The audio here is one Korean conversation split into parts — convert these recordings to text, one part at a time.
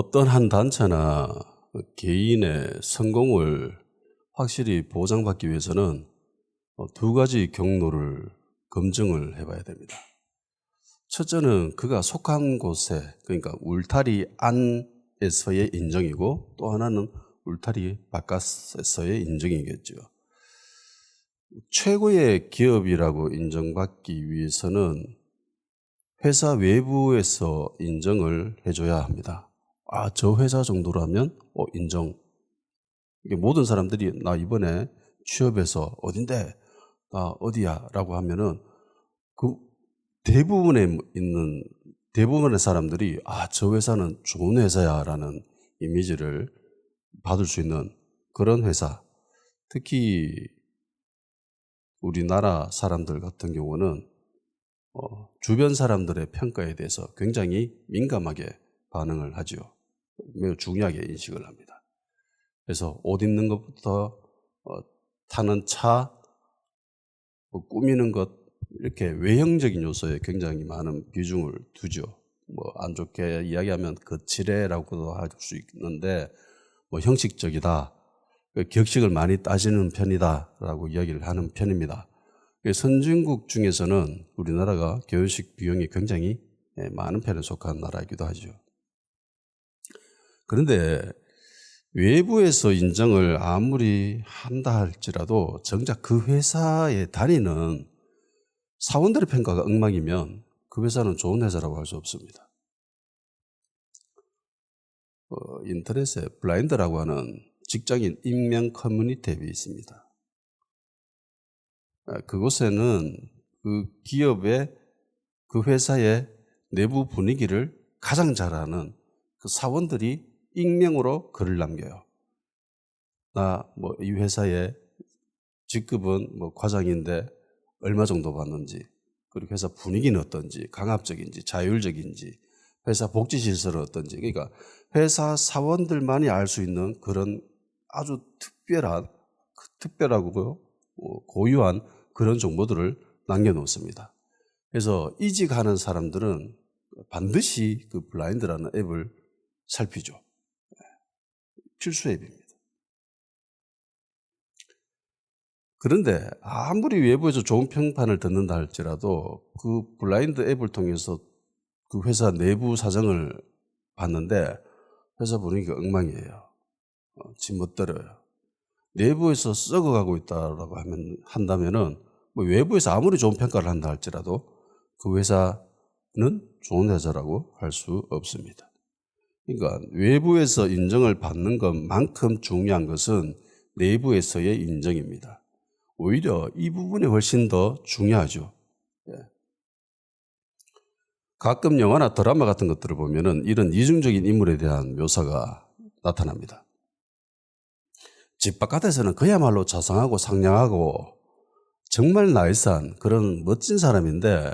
어떤 한 단체나 개인의 성공을 확실히 보장받기 위해서는 두 가지 경로를 검증을 해봐야 됩니다. 첫째는 그가 속한 곳에, 그러니까 울타리 안에서의 인정이고, 또 하나는 울타리 바깥에서의 인정이겠죠. 최고의 기업이라고 인정받기 위해서는 회사 외부에서 인정을 해줘야 합니다. 아, 저 회사 정도라면 인정. 이게 모든 사람들이 나 이번에 취업해서 어딘데? 나 어디야? 라고 하면은 그 대부분의 사람들이 저 회사는 좋은 회사야 라는 이미지를 받을 수 있는 그런 회사. 특히 우리나라 사람들 같은 경우는 주변 사람들의 평가에 대해서 굉장히 민감하게 반응을 하죠. 매우 중요하게 인식을 합니다. 그래서 옷 입는 것부터 타는 차, 꾸미는 것, 이렇게 외형적인 요소에 굉장히 많은 비중을 두죠. 안 좋게 이야기하면 거칠애라고도 할 수 있는데 형식적이다, 격식을 많이 따지는 편이다라고 이야기를 하는 편입니다. 선진국 중에서는 우리나라가 결혼식 비용이 굉장히 많은 편에 속한 나라이기도 하죠. 그런데 외부에서 인정을 아무리 한다 할지라도 정작 그 회사에 다니는 사원들의 평가가 엉망이면 그 회사는 좋은 회사라고 할 수 없습니다. 인터넷에 블라인드라고 하는 직장인 익명 커뮤니티 앱이 있습니다. 그곳에는 그 기업의, 그 회사의 내부 분위기를 가장 잘 아는 그 사원들이 익명으로 글을 남겨요. 나 이 회사의 직급은 과장인데 얼마 정도 받는지, 그리고 회사 분위기는 어떤지, 강압적인지, 자율적인지, 회사 복지시설은 어떤지, 그러니까 회사 사원들만이 알 수 있는 그런 아주 특별하고 고유한 그런 정보들을 남겨놓습니다. 그래서 이직하는 사람들은 반드시 그 블라인드라는 앱을 살피죠. 필수 앱입니다. 그런데 아무리 외부에서 좋은 평판을 듣는다 할지라도 그 블라인드 앱을 통해서 그 회사 내부 사정을 봤는데 회사 분위기가 엉망이에요. 멋대로요. 내부에서 썩어가고 있다라고 한다면은 외부에서 아무리 좋은 평가를 한다 할지라도 그 회사는 좋은 회사라고 할 수 없습니다. 그러니까 외부에서 인정을 받는 것만큼 중요한 것은 내부에서의 인정입니다. 오히려 이 부분이 훨씬 더 중요하죠. 가끔 영화나 드라마 같은 것들을 보면은 이런 이중적인 인물에 대한 묘사가 나타납니다. 집 바깥에서는 그야말로 자상하고 상냥하고 정말 나이스한 그런 멋진 사람인데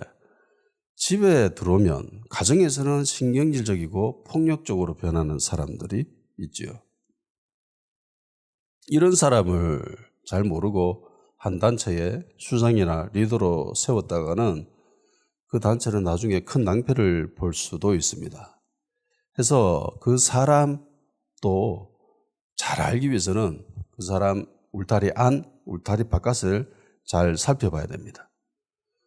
집에 들어오면 가정에서는 신경질적이고 폭력적으로 변하는 사람들이 있죠. 이런 사람을 잘 모르고 한 단체의 수장이나 리더로 세웠다가는 그 단체는 나중에 큰 낭패를 볼 수도 있습니다. 그래서 그 사람도 잘 알기 위해서는 그 사람 울타리 안, 울타리 바깥을 잘 살펴봐야 됩니다.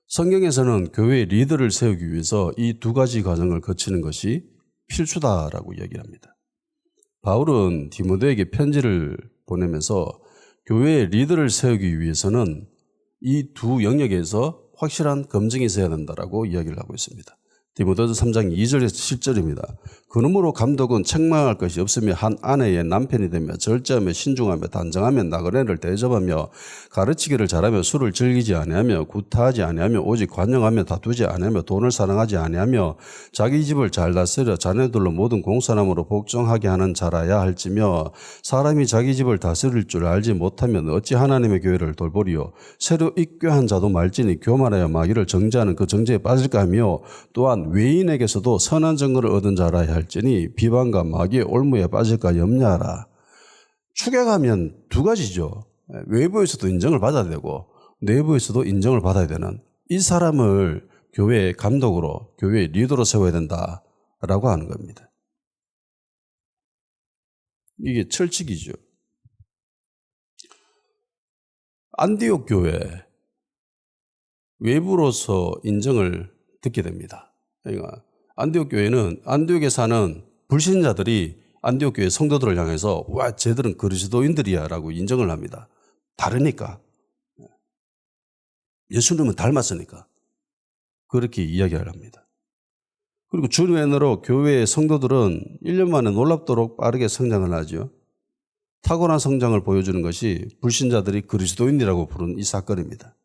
성경에서는 교회의 리더를 세우기 위해서 이 두 가지 과정을 거치는 것이 필수다라고 이야기를 합니다. 바울은 디모데에게 편지를 보내면서 교회의 리더를 세우기 위해서는 이 두 영역에서 확실한 검증이 있어야 된다라고 이야기를 하고 있습니다. 디모데서 3장 2절에서 7절입니다. 그러므로 감독은 책망할 것이 없으며 한 아내의 남편이 되며 절제하며 신중하며 단정하며 나그네를 대접하며 가르치기를 잘하며 술을 즐기지 아니하며 구타하지 아니하며 오직 관용하며 다투지 아니하며 돈을 사랑하지 아니하며 자기 집을 잘 다스려 자녀들로 모든 공산함으로 복종하게 하는 자라야 할지며 사람이 자기 집을 다스릴 줄 알지 못하면 어찌 하나님의 교회를 돌보리요. 새로 입교한 자도 말지니 교만하여 마귀를 정죄하는 그 정죄에 빠질까 하며 또한 외인에게서도 선한 증거를 얻은 자라야 할지니 비방과 마귀의 올무에 빠질까 염려하라. 축약하면 두 가지죠. 외부에서도 인정을 받아야 되고 내부에서도 인정을 받아야 되는 이 사람을 교회의 감독으로, 교회의 리더로 세워야 된다라고 하는 겁니다. 이게 철칙이죠. 안디옥 교회 외부로서 인정을 듣게 됩니다. 그러니까 안디옥 교회는 안디옥에 사는 불신자들이 안디옥 교회 성도들을 향해서 와, 쟤들은 그리스도인들이야 라고 인정을 합니다. 다르니까. 예수님은 닮았으니까. 그렇게 이야기를 합니다. 그리고 준외으로 교회의 성도들은 1년 만에 놀랍도록 빠르게 성장을 하죠. 탁월한 성장을 보여주는 것이 불신자들이 그리스도인이라고 부르는 이 사건입니다.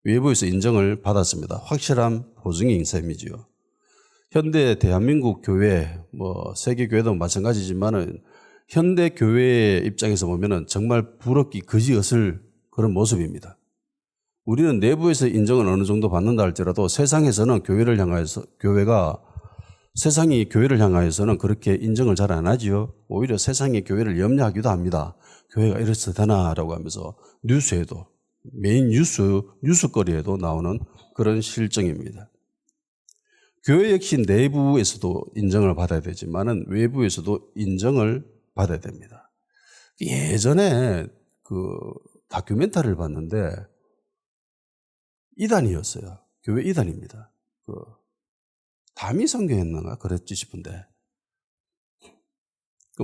외부에서 인정을 받았습니다. 확실한 보증인 셈이지요. 현대 대한민국 교회, 세계 교회도 마찬가지지만은 현대 교회의 입장에서 보면은 정말 부럽기 그지없을 그런 모습입니다. 우리는 내부에서 인정을 어느 정도 받는다 할지라도 세상에서는 세상이 교회를 향하여서는 그렇게 인정을 잘 안 하지요. 오히려 세상이 교회를 염려하기도 합니다. 교회가 이래서 되나라고 하면서 뉴스에도 메인 뉴스거리에도 나오는 그런 실정입니다. 교회 역시 내부에서도 인정을 받아야 되지만은 외부에서도 인정을 받아야 됩니다. 예전에 그 다큐멘터리를 봤는데 이단이었어요. 교회 이단입니다. 다미성교였나 그랬지 싶은데 그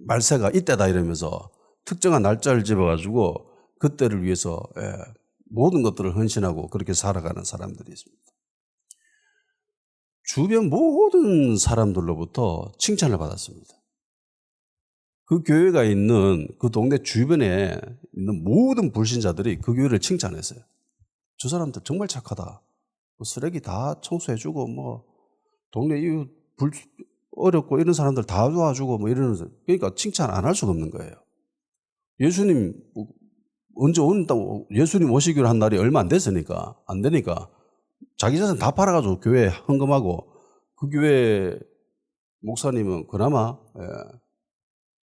말세가 이때다 이러면서 특정한 날짜를 집어가지고 그때를 위해서 모든 것들을 헌신하고 그렇게 살아가는 사람들이 있습니다. 주변 모든 사람들로부터 칭찬을 받았습니다. 그 교회가 있는 그 동네 주변에 있는 모든 불신자들이 그 교회를 칭찬했어요. 저 사람들 정말 착하다. 쓰레기 다 청소해주고 동네 이웃 어렵고 이런 사람들 다 도와주고 이러는, 그러니까 칭찬 안 할 수가 없는 거예요. 예수님 언제 온다고, 예수님 오시기로 한 날이 얼마 안 되니까 자기 자산 다 팔아가지고 교회 헌금하고 그 교회 목사님은 그나마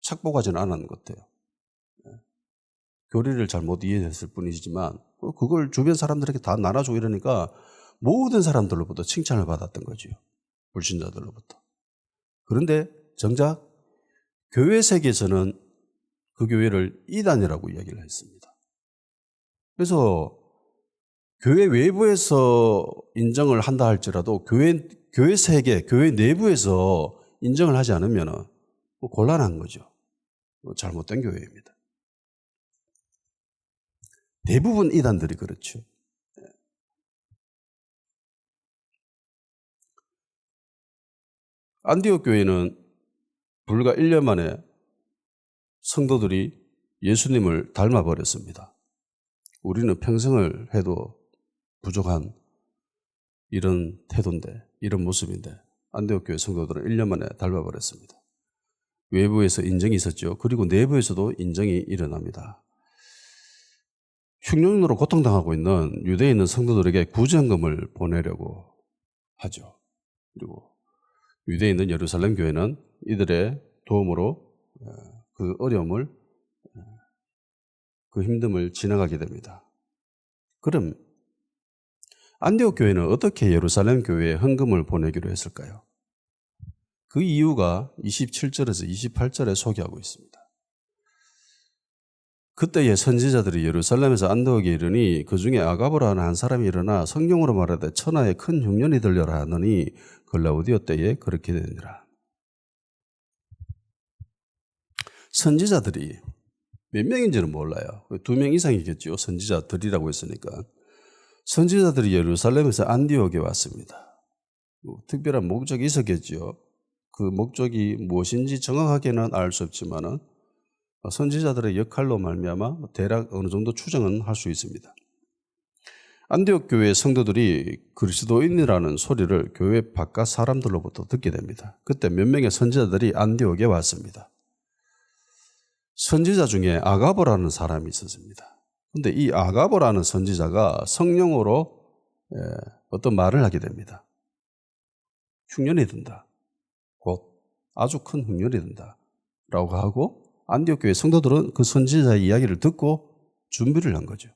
착복하지는 않았는 것 같아요. 교리를 잘못 이해했을 뿐이지만 그걸 주변 사람들에게 다 나눠주고 이러니까 모든 사람들로부터 칭찬을 받았던 거죠. 불신자들로부터. 그런데 정작 교회 세계에서는 그 교회를 이단이라고 이야기를 했습니다. 그래서 교회 외부에서 인정을 한다 할지라도 교회 세계, 교회 내부에서 인정을 하지 않으면 곤란한 거죠. 잘못된 교회입니다. 대부분 이단들이 그렇죠. 안디옥 교회는 불과 1년 만에 성도들이 예수님을 닮아버렸습니다. 우리는 평생을 해도 부족한 이런 태도인데, 이런 모습인데 안디옥 교회 성도들은 1년 만에 닮아버렸습니다. 외부에서 인정이 있었죠. 그리고 내부에서도 인정이 일어납니다. 흉년으로 고통당하고 있는 유대에 있는 성도들에게 구제헌금을 보내려고 하죠. 그리고 유대에 있는 예루살렘 교회는 이들의 도움으로 그 어려움을, 그 힘듦을 지나가게 됩니다. 그럼 안디옥 교회는 어떻게 예루살렘 교회에 헌금을 보내기로 했을까요? 그 이유가 27절에서 28절에 소개하고 있습니다. 그때의 선지자들이 예루살렘에서 안디옥에 이르니 그 중에 아가보라는 한 사람이 일어나 성경으로 말하되 천하에 큰 흉년이 들려라 하느니 글라우디오 때에 그렇게 되니라. 선지자들이 몇 명인지는 몰라요. 2명 이상이겠죠. 선지자들이라고 했으니까. 선지자들이 예루살렘에서 안디옥에 왔습니다. 특별한 목적이 있었겠죠. 그 목적이 무엇인지 정확하게는 알 수 없지만은 선지자들의 역할로 말미암아 대략 어느 정도 추정은 할 수 있습니다. 안디옥 교회 성도들이 그리스도인이라는 소리를 교회 바깥 사람들로부터 듣게 됩니다. 그때 몇 명의 선지자들이 안디옥에 왔습니다. 선지자 중에 아가보라는 사람이 있었습니다. 그런데 이 아가보라는 선지자가 성령으로 어떤 말을 하게 됩니다. 흉년이 든다. 곧 아주 큰 흉년이 든다. 라고 하고 안디옥 교회 성도들은 그 선지자의 이야기를 듣고 준비를 한 거죠.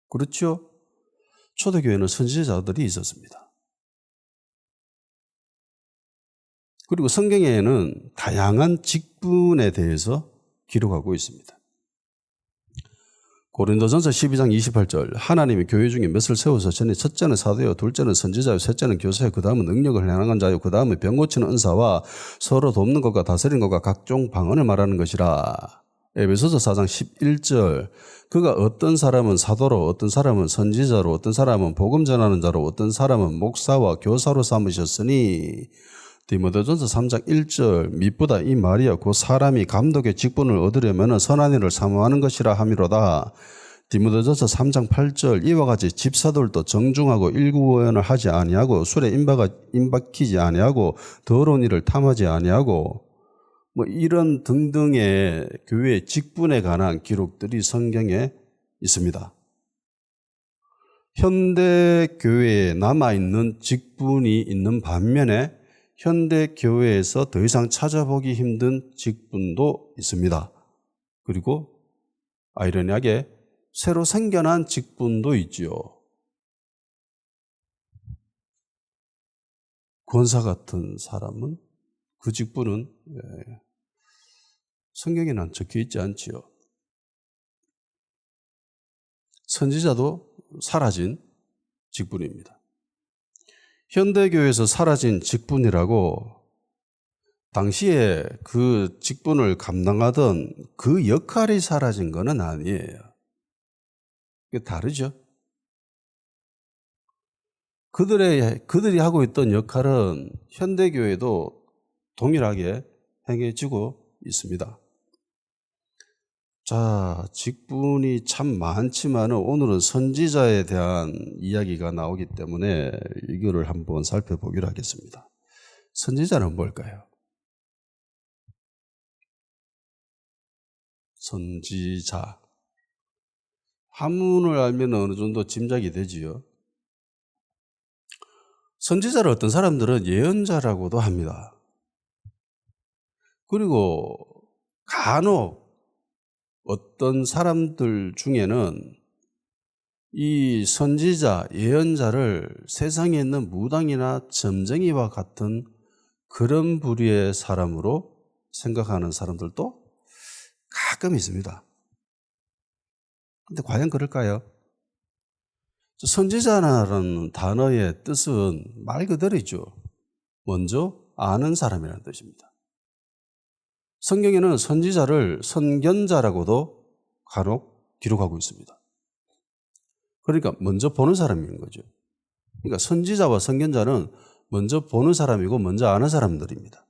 그렇죠? 초대교회는 선지자들이 있었습니다. 그리고 성경에는 다양한 직분에 대해서 기록하고 있습니다. 고린도전서 12장 28절 하나님이 교회 중에 몇을 세워서 전에 첫째는 사도요, 둘째는 선지자요, 셋째는 교사요, 그 다음은 능력을 행하는 자요, 그 다음에 병 고치는 은사와 서로 돕는 것과 다스리는 것과 각종 방언을 말하는 것이라. 에베소서 4장 11절 그가 어떤 사람은 사도로, 어떤 사람은 선지자로, 어떤 사람은 복음 전하는 자로, 어떤 사람은 목사와 교사로 삼으셨으니. 디모데전서 3장 1절 미쁘다 이 말이여 그 사람이 감독의 직분을 얻으려면 선한 일을 사모하는 것이라 함이로다. 디모데전서 3장 8절 이와 같이 집사들도 정중하고 일구오연을 하지 아니하고 술에 임박히지 아니하고 더러운 일을 탐하지 아니하고 뭐 이런 등등의 교회의 직분에 관한 기록들이 성경에 있습니다. 현대 교회에 남아있는 직분이 있는 반면에 현대 교회에서 더 이상 찾아보기 힘든 직분도 있습니다. 그리고 아이러니하게 새로 생겨난 직분도 있지요. 권사 같은 사람은 그 직분은 성경에는 적혀 있지 않지요. 선지자도 사라진 직분입니다. 현대교회에서 사라진 직분이라고 당시에 그 직분을 감당하던 그 역할이 사라진 것은 아니에요. 그게 다르죠. 그들이 하고 있던 역할은 현대교회도 동일하게 행해지고 있습니다. 자, 직분이 참 많지만 오늘은 선지자에 대한 이야기가 나오기 때문에 이거를 한번 살펴보기로 하겠습니다. 선지자는 뭘까요? 선지자. 한문을 알면 어느 정도 짐작이 되지요. 선지자를 어떤 사람들은 예언자라고도 합니다. 그리고 간혹 어떤 사람들 중에는 이 선지자, 예언자를 세상에 있는 무당이나 점쟁이와 같은 그런 부류의 사람으로 생각하는 사람들도 가끔 있습니다. 근데 과연 그럴까요? 선지자라는 단어의 뜻은 말 그대로죠. 먼저 아는 사람이라는 뜻입니다. 성경에는 선지자를 선견자라고도 간혹 기록하고 있습니다. 그러니까 먼저 보는 사람인 거죠. 그러니까 선지자와 선견자는 먼저 보는 사람이고 먼저 아는 사람들입니다.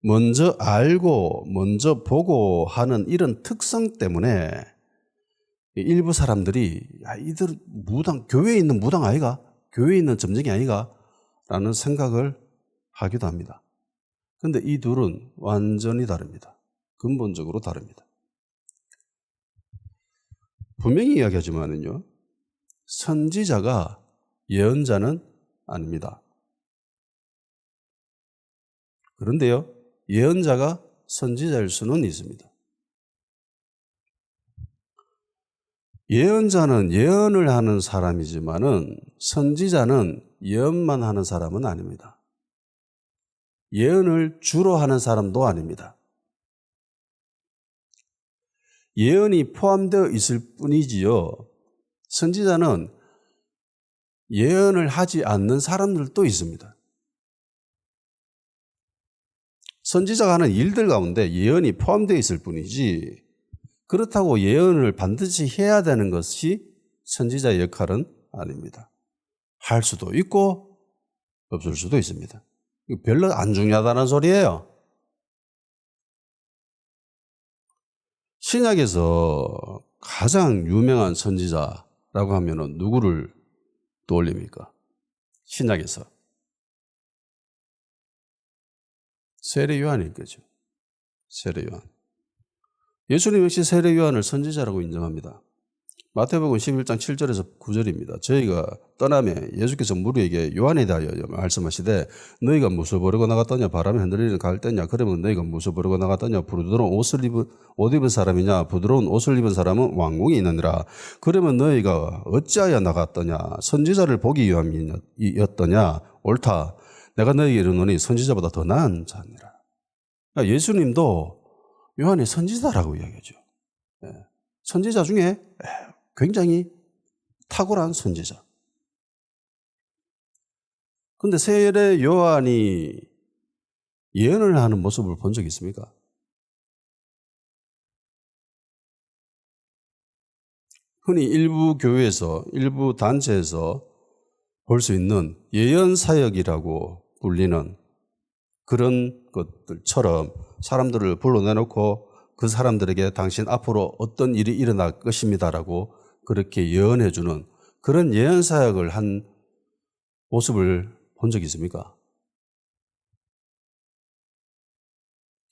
먼저 알고 먼저 보고 하는 이런 특성 때문에 일부 사람들이 야, 이들 무당, 교회에 있는 무당 아이가? 교회에 있는 점쟁이 아이가? 라는 생각을 하기도 합니다. 그런데 이 둘은 완전히 다릅니다. 근본적으로 다릅니다. 분명히 이야기하지만은요, 선지자가 예언자는 아닙니다. 그런데요, 예언자가 선지자일 수는 있습니다. 예언자는 예언을 하는 사람이지만은 선지자는 예언만 하는 사람은 아닙니다. 예언을 주로 하는 사람도 아닙니다. 예언이 포함되어 있을 뿐이지요. 선지자는 예언을 하지 않는 사람들도 있습니다. 선지자가 하는 일들 가운데 예언이 포함되어 있을 뿐이지 그렇다고 예언을 반드시 해야 되는 것이 선지자의 역할은 아닙니다. 할 수도 있고 없을 수도 있습니다. 별로 안 중요하다는 소리예요. 신약에서 가장 유명한 선지자라고 하면 누구를 떠올립니까? 신약에서. 세례 요한일 거죠. 세례 요한. 예수님 역시 세례 요한을 선지자라고 인정합니다. 마태복음 11장 7절에서 9절입니다. 저희가 떠나면 예수께서 무리에게 요한에 대하여 말씀하시되 너희가 무엇을 보려고 나갔더냐 바람에 흔들리는 갈대냐 그러면 너희가 무엇을 보려고 나갔더냐 부드러운 옷 입은 사람이냐 부드러운 옷을 입은 사람은 왕궁이 있느니라. 그러면 너희가 어찌하여 나갔더냐 선지자를 보기 위함이었더냐 옳다. 내가 너희에게 이르노니 선지자보다 더 나은 자니라. 그러니까 예수님도 요한이 선지자라고 이야기하죠. 선지자 중에 굉장히 탁월한 선지자. 그런데 세례 요한이 예언을 하는 모습을 본 적이 있습니까? 흔히 일부 교회에서, 일부 단체에서 볼 수 있는 예언 사역이라고 불리는 그런 것들처럼 사람들을 불러내놓고 그 사람들에게 당신 앞으로 어떤 일이 일어날 것입니다라고 그렇게 예언해주는 그런 예언 사역을 한 모습을 본 적이 있습니까?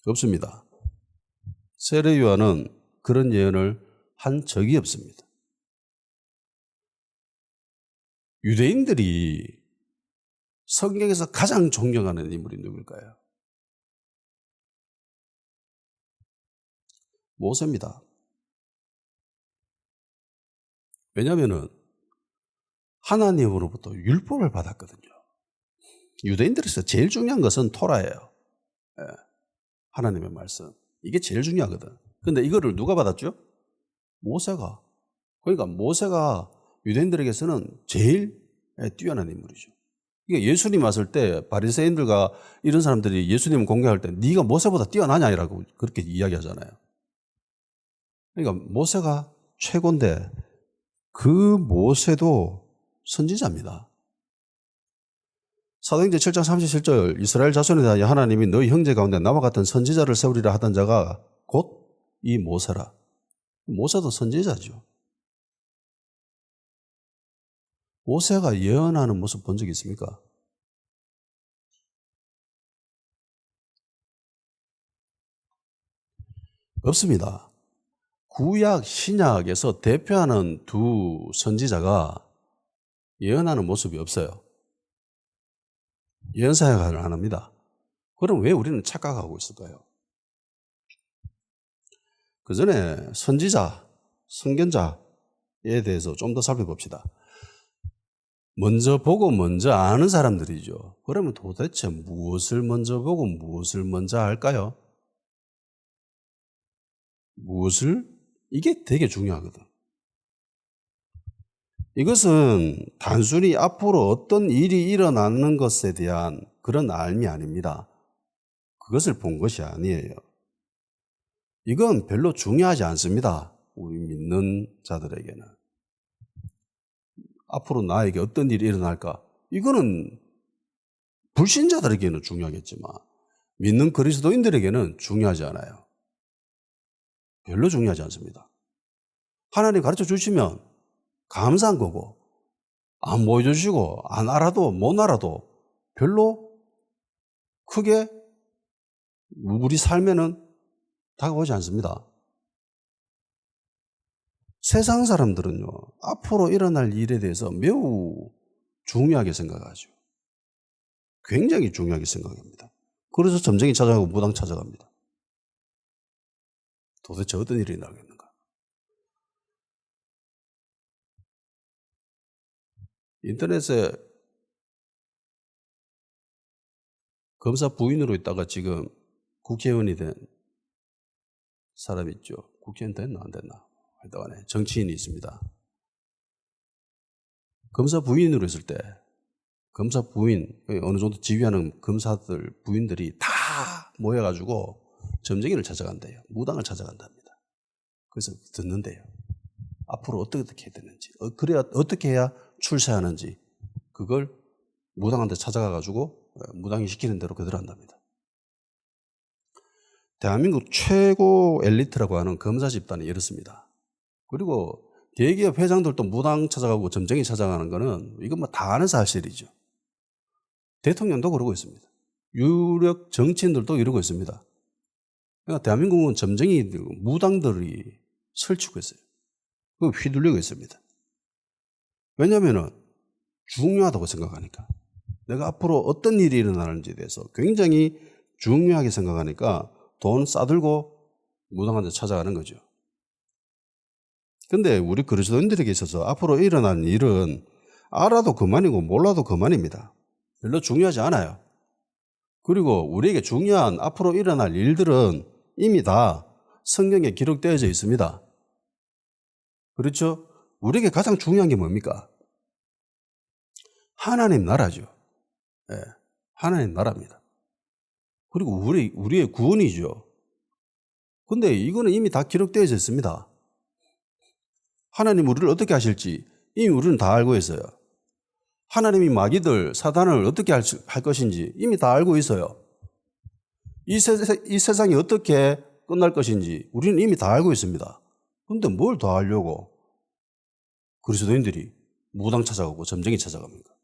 없습니다. 세례 요한은 그런 예언을 한 적이 없습니다. 유대인들이 성경에서 가장 존경하는 인물이 누굴까요? 모세입니다. 왜냐하면 하나님으로부터 율법을 받았거든요. 유대인들에서 제일 중요한 것은 토라예요. 하나님의 말씀. 이게 제일 중요하거든. 그런데 이거를 누가 받았죠? 모세가. 그러니까 모세가 유대인들에게서는 제일 뛰어난 인물이죠. 이게 예수님 왔을 때 바리새인들과 이런 사람들이 예수님을 공개할 때 네가 모세보다 뛰어나냐라고 그렇게 이야기하잖아요. 그러니까 모세가 최고인데 그 모세도 선지자입니다. 사도행전 7장 37절 이스라엘 자손에 대하여 하나님이 너희 형제 가운데 나와 같은 선지자를 세우리라 하던 자가 곧 이 모세라. 모세도 선지자죠. 모세가 예언하는 모습 본 적 있습니까? 없습니다. 구약, 신약에서 대표하는 두 선지자가 예언하는 모습이 없어요. 예언 사역을 안 합니다. 그럼 왜 우리는 착각하고 있을까요? 그 전에 선지자, 선견자에 대해서 좀 더 살펴봅시다. 먼저 보고 먼저 아는 사람들이죠. 그러면 도대체 무엇을 먼저 보고 무엇을 먼저 알까요? 무엇을? 이게 되게 중요하거든. 이것은 단순히 앞으로 어떤 일이 일어나는 것에 대한 그런 알미 아닙니다. 그것을 본 것이 아니에요. 이건 별로 중요하지 않습니다. 우리 믿는 자들에게는. 앞으로 나에게 어떤 일이 일어날까? 이거는 불신자들에게는 중요하겠지만 믿는 그리스도인들에게는 중요하지 않아요. 별로 중요하지 않습니다. 하나님 가르쳐 주시면 감사한 거고 안 보여주시고 안 알아도 못 알아도 별로 크게 우리 삶에는 다가오지 않습니다. 세상 사람들은요, 앞으로 일어날 일에 대해서 매우 중요하게 생각하죠. 굉장히 중요하게 생각합니다. 그래서 점쟁이 찾아가고 무당 찾아갑니다. 도대체 어떤 일이 나겠는가? 인터넷에 검사 부인으로 있다가 지금 국회의원이 된 사람 있죠. 국회의원 됐나 안 됐나? 하여튼간에 정치인이 있습니다. 검사 부인으로 있을 때 검사 부인, 어느 정도 지휘하는 검사들 부인들이 다 모여가지고 점쟁이를 찾아간대요. 무당을 찾아간답니다. 그래서 듣는데요. 앞으로 어떻게 해야 되는지, 그래야 어떻게 해야 출세하는지 그걸 무당한테 찾아가가지고 무당이 시키는 대로 그대로 한답니다. 대한민국 최고 엘리트라고 하는 검사 집단이 이렇습니다. 그리고 대기업 회장들도 무당 찾아가고 점쟁이 찾아가는 거는 이건 뭐 다 아는 사실이죠. 대통령도 그러고 있습니다. 유력 정치인들도 이러고 있습니다. 그러니까 대한민국은 점쟁이들, 무당들이 설치고 있어요. 그 휘둘리고 있습니다. 왜냐하면 중요하다고 생각하니까. 내가 앞으로 어떤 일이 일어나는지에 대해서 굉장히 중요하게 생각하니까 돈 싸들고 무당한 데 찾아가는 거죠. 근데 우리 그리스도인들에게 있어서 앞으로 일어난 일은 알아도 그만이고 몰라도 그만입니다. 별로 중요하지 않아요. 그리고 우리에게 중요한 앞으로 일어날 일들은 이미 다 성경에 기록되어져 있습니다. 그렇죠? 우리에게 가장 중요한 게 뭡니까? 하나님 나라죠. 네, 하나님 나라입니다. 그리고 우리의 구원이죠. 근데 이거는 이미 다 기록되어져 있습니다. 하나님 우리를 어떻게 하실지 이미 우리는 다 알고 있어요. 하나님이 마귀들, 사단을 어떻게 할 것인지 이미 다 알고 있어요. 이 세상이 어떻게 끝날 것인지 우리는 이미 다 알고 있습니다. 근데 뭘 더 알려고 그리스도인들이 무당 찾아가고 점쟁이 찾아갑니까?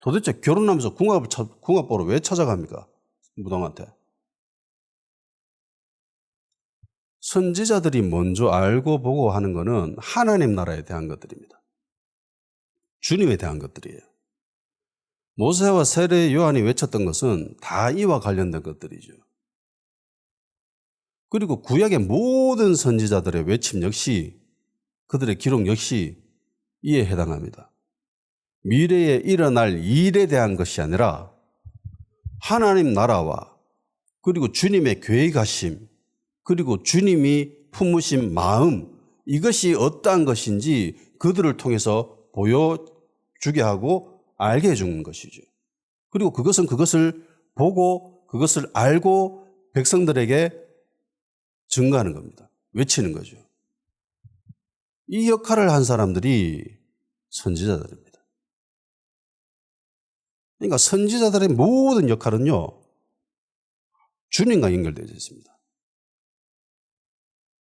도대체 결혼하면서 궁합 보러 왜 찾아갑니까? 무당한테. 선지자들이 먼저 알고 보고 하는 것은 하나님 나라에 대한 것들입니다. 주님에 대한 것들이에요. 모세와 세례 요한이 외쳤던 것은 다 이와 관련된 것들이죠. 그리고 구약의 모든 선지자들의 외침 역시 그들의 기록 역시 이에 해당합니다. 미래에 일어날 일에 대한 것이 아니라 하나님 나라와 그리고 주님의 계획하심 그리고 주님이 품으신 마음 이것이 어떠한 것인지 그들을 통해서 보여주게 하고 알게 해주는 것이죠. 그리고 그것을 보고 그것을 알고 백성들에게 증거하는 겁니다. 외치는 거죠. 이 역할을 한 사람들이 선지자들입니다. 그러니까 선지자들의 모든 역할은요, 주님과 연결되어 있습니다.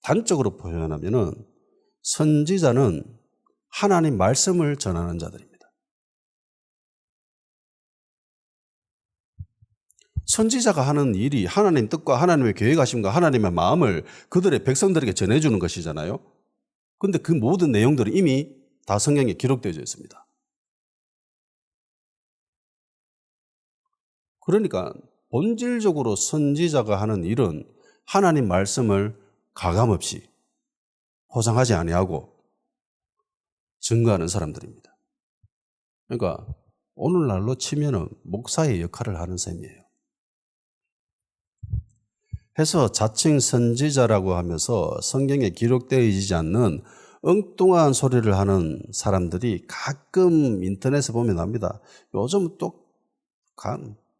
단적으로 표현하면은 선지자는 하나님 말씀을 전하는 자들입니다. 선지자가 하는 일이 하나님 뜻과 하나님의 계획하심과 하나님의 마음을 그들의 백성들에게 전해주는 것이잖아요. 그런데 그 모든 내용들은 이미 다 성경에 기록되어 있습니다. 그러니까 본질적으로 선지자가 하는 일은 하나님 말씀을 가감없이 포장하지 아니하고 증거하는 사람들입니다. 그러니까 오늘날로 치면은 목사의 역할을 하는 셈이에요. 해서 자칭 선지자라고 하면서 성경에 기록되어 있지 않는 엉뚱한 소리를 하는 사람들이 가끔 인터넷에 보면 납니다. 요즘 또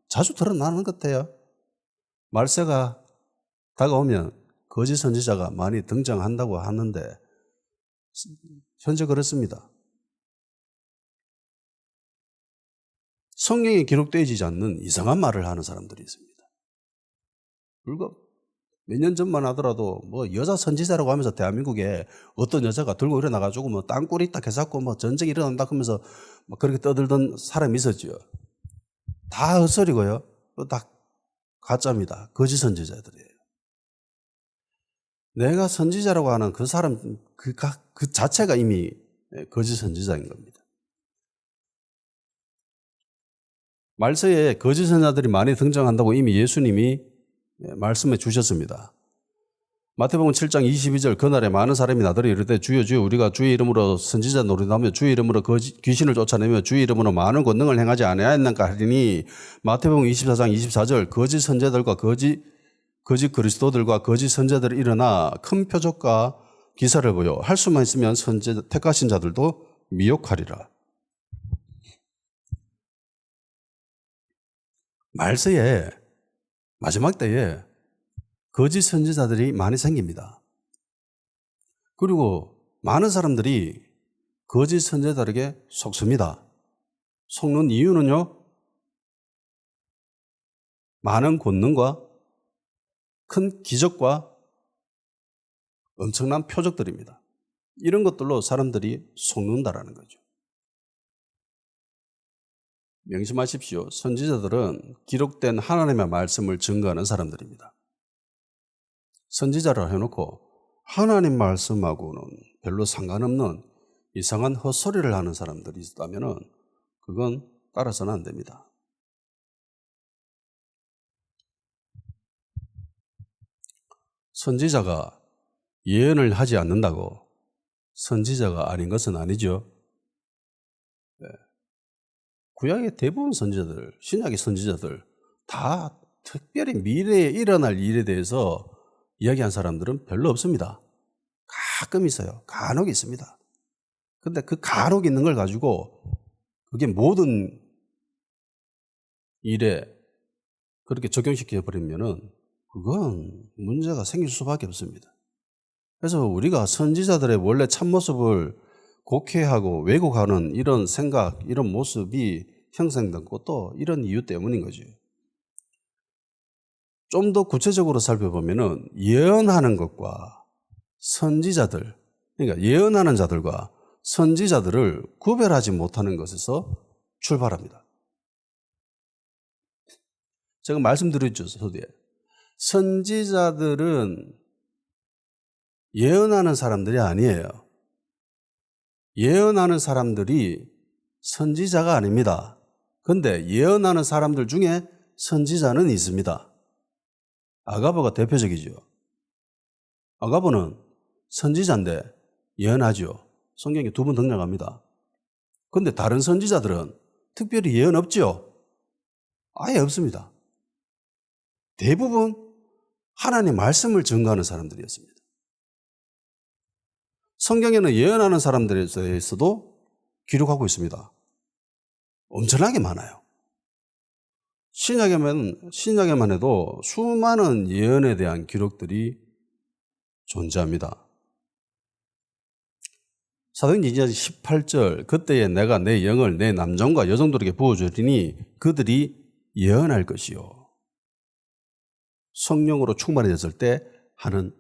자주 드러나는 것 같아요. 말세가 다가오면 거짓 선지자가 많이 등장한다고 하는데 현재 그렇습니다. 성경에 기록되어 있지 않는 이상한 말을 하는 사람들이 있습니다. 불과 몇 년 전만 하더라도 뭐 여자 선지자라고 하면서 대한민국에 어떤 여자가 들고 일어나가지고 뭐 땅굴이 딱 해갖고 뭐 전쟁이 일어난다 하면서 뭐 그렇게 떠들던 사람이 있었죠. 다 헛소리고요. 다 가짜입니다. 거짓 선지자들이에요. 내가 선지자라고 하는 그 사람 그 자체가 이미 거짓 선지자인 겁니다. 말세에 거짓 선지자들이 많이 등장한다고 이미 예수님이 말씀해 주셨습니다. 마태복음 7장 22절 그날에 많은 사람이 나더러 이르되 주여 주여 우리가 주의 이름으로 선지자 노릇하며 주의 이름으로 귀신을 쫓아내며 주의 이름으로 많은 권능을 행하지 아니하였는가 하리니 마태복음 24장 24절 거짓 선지자들과 거짓 그리스도들과 거짓 선지자들이 일어나 큰 표적과 기사를 보여 할 수만 있으면 택하신 자들도 미혹하리라. 말세에 마지막 때에 거짓 선지자들이 많이 생깁니다. 그리고 많은 사람들이 거짓 선지자들에게 속습니다. 속는 이유는요, 많은 권능과 큰 기적과 엄청난 표적들입니다. 이런 것들로 사람들이 속는다라는 거죠. 명심하십시오. 선지자들은 기록된 하나님의 말씀을 증거하는 사람들입니다. 선지자를 해놓고 하나님 말씀하고는 별로 상관없는 이상한 헛소리를 하는 사람들이 있다면 그건 따라서는 안 됩니다. 선지자가 예언을 하지 않는다고 선지자가 아닌 것은 아니죠. 네. 구약의 대부분 선지자들, 신약의 선지자들 다 특별히 미래에 일어날 일에 대해서 이야기한 사람들은 별로 없습니다. 가끔 있어요. 간혹 있습니다. 근데 그 간혹 있는 걸 가지고 그게 모든 일에 그렇게 적용시켜 버리면은 그건 문제가 생길 수밖에 없습니다. 그래서 우리가 선지자들의 원래 참모습을 곡해하고 왜곡하는 이런 생각, 이런 모습이 형성된 것도 이런 이유 때문인 거죠. 좀 더 구체적으로 살펴보면은 예언하는 것과 선지자들, 그러니까 예언하는 자들과 선지자들을 구별하지 못하는 것에서 출발합니다. 제가 말씀드렸죠, 서두에. 선지자들은 예언하는 사람들이 아니에요. 예언하는 사람들이 선지자가 아닙니다. 그런데 예언하는 사람들 중에 선지자는 있습니다. 아가보가 대표적이죠. 아가보는 선지자인데 예언하죠. 성경에 2번 등장합니다. 그런데 다른 선지자들은 특별히 예언 없죠. 아예 없습니다. 대부분 하나님의 말씀을 증거하는 사람들이었습니다. 성경에는 예언하는 사람들에 대해서도 기록하고 있습니다. 엄청나게 많아요. 신약에만 해도 수많은 예언에 대한 기록들이 존재합니다. 사도행전 2장 18절, 그때에 내가 내 영을 내 남종과 여종들에게 부어주리니 그들이 예언할 것이요. 성령으로 충만해졌을 때 하는,